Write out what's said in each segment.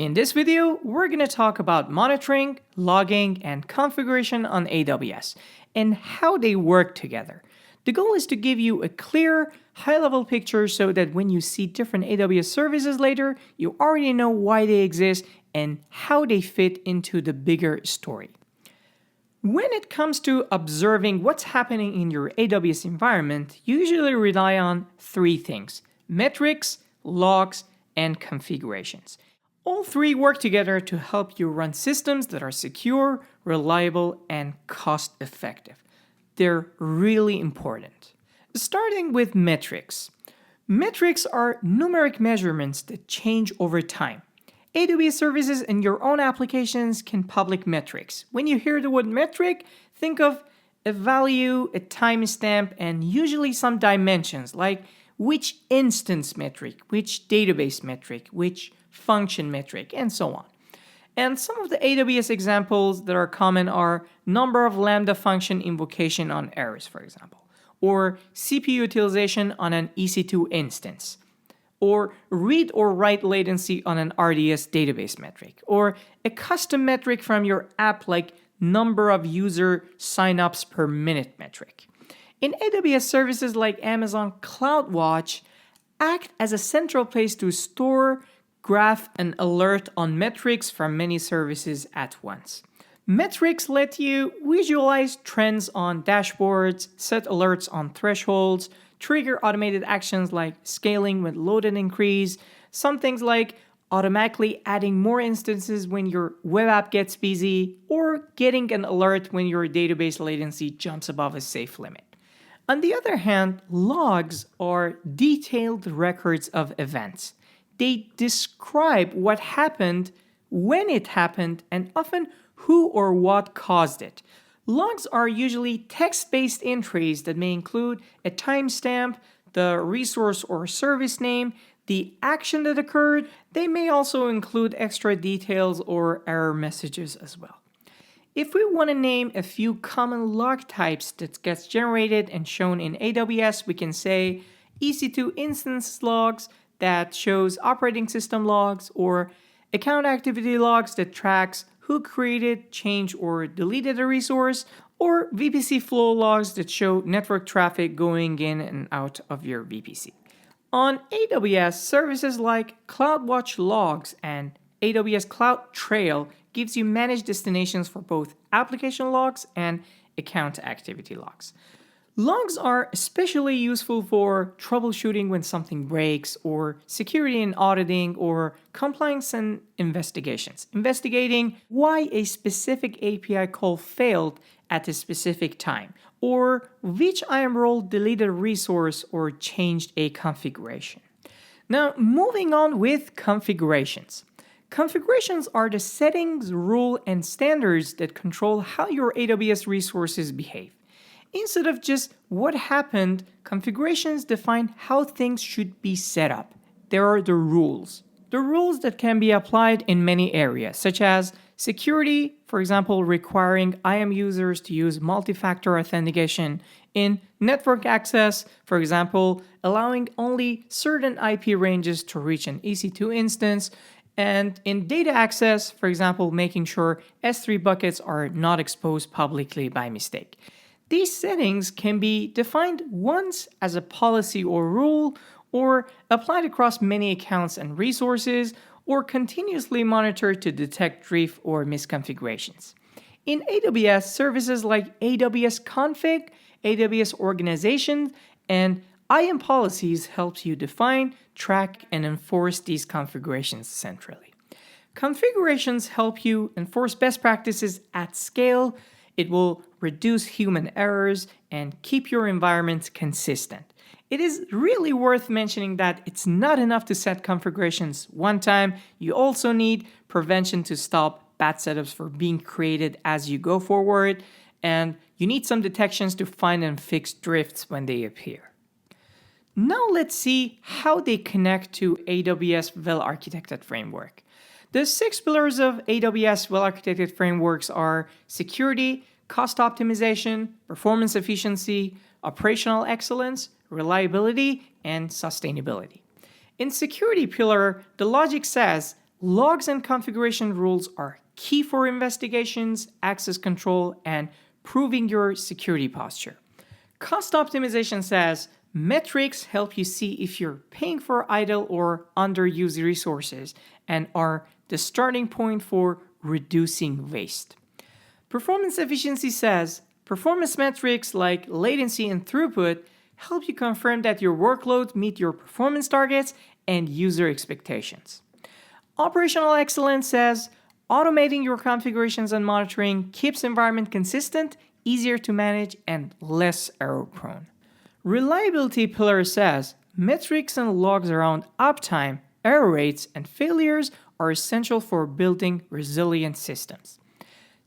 In this video, we're going to talk about monitoring, logging, and configuration on AWS and how they work together. The goal is to give you a clear, high-level picture so that when you see different AWS services later, you already know why they exist and how they fit into the bigger story. When it comes to observing what's happening in your AWS environment, you usually rely on three things: metrics, logs, and configurations. All three work together to help you run systems that are secure, reliable, and cost-effective. They're really important. Starting with metrics. Metrics are numeric measurements that change over time. AWS services and your own applications can publish metrics. When you hear the word metric, think of a value, a timestamp, and usually some dimensions like which instance metric, which database metric, which function metric, and so on. And some of the AWS examples that are common are number of Lambda function invocation on errors, for example, or CPU utilization on an EC2 instance, or read or write latency on an RDS database metric, or a custom metric from your app like number of user signups per minute metric. In AWS services like Amazon CloudWatch, act as a central place to store, graph, and alert on metrics from many services at once. Metrics let you visualize trends on dashboards, set alerts on thresholds, trigger automated actions like scaling with load and increase, some things like automatically adding more instances when your web app gets busy, or getting an alert when your database latency jumps above a safe limit. On the other hand, logs are detailed records of events. They describe what happened, when it happened, and often who or what caused it. Logs are usually text-based entries that may include a timestamp, the resource or service name, the action that occurred. They may also include extra details or error messages as well. If we want to name a few common log types that gets generated and shown in AWS, we can say EC2 instance logs that shows operating system logs, or account activity logs that tracks who created, changed, or deleted a resource, or VPC flow logs that show network traffic going in and out of your VPC. On AWS, services like CloudWatch Logs and AWS CloudTrail gives you managed destinations for both application logs and account activity logs. Logs are especially useful for troubleshooting when something breaks, or security and auditing, or compliance and investigations. Investigating why a specific API call failed at a specific time, or which IAM role deleted a resource or changed a configuration. Now, moving on with configurations. Configurations are the settings, rules, and standards that control how your AWS resources behave. Instead of just what happened, configurations define how things should be set up. There are the rules. The rules that can be applied in many areas, such as security, for example, requiring IAM users to use multi-factor authentication; in network access, for example, allowing only certain IP ranges to reach an EC2 instance; and in data access, for example, making sure S3 buckets are not exposed publicly by mistake. These settings can be defined once as a policy or rule, or applied across many accounts and resources, or continuously monitored to detect drift or misconfigurations. In AWS, services like AWS Config, AWS Organization, and IAM policies helps you define, track, and enforce these configurations centrally. Configurations help you enforce best practices at scale. It will reduce human errors and keep your environment consistent. It is really worth mentioning that it's not enough to set configurations one time. You also need prevention to stop bad setups from being created as you go forward, and you need some detections to find and fix drifts when they appear. Now let's see how they connect to AWS Well-Architected Framework. The 6 pillars of AWS Well-Architected Frameworks are security, cost optimization, performance efficiency, operational excellence, reliability, and sustainability. In security pillar, the logic says Logs and configuration rules are key for investigations, access control, and proving your security posture. Cost optimization says metrics help you see if you're paying for idle or underused resources and are the starting point for reducing waste. Performance efficiency says performance metrics like latency and throughput help you confirm that your workloads meet your performance targets and user expectations. Operational excellence says automating your configurations and monitoring keeps environment consistent, easier to manage, and less error-prone. Reliability pillar says metrics and logs around uptime, error rates, and failures are essential for building resilient systems.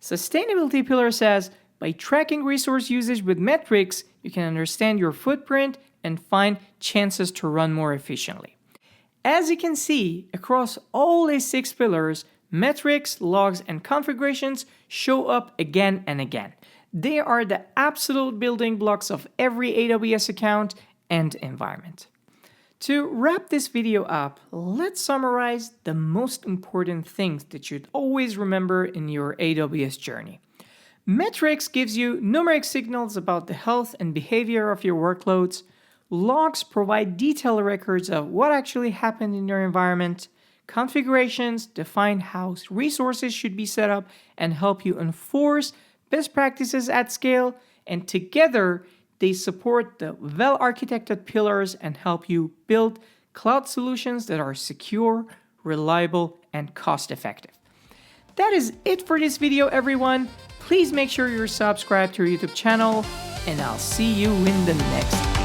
Sustainability pillar says by tracking resource usage with metrics, you can understand your footprint and find chances to run more efficiently. As you can see, across all these 6 pillars, metrics, logs, and configurations show up again and again. They are the absolute building blocks of every AWS account and environment. To wrap this video up, let's summarize the most important things that you'd always remember in your AWS journey. Metrics gives you numeric signals about the health and behavior of your workloads. Logs provide detailed records of what actually happened in your environment. Configurations define how resources should be set up and help you enforce best practices at scale. And together, they support the well-architected pillars and help you build cloud solutions that are secure, reliable, and cost-effective. That is it for this video, everyone. Please make sure you're subscribed to our YouTube channel, and I'll see you in the next video.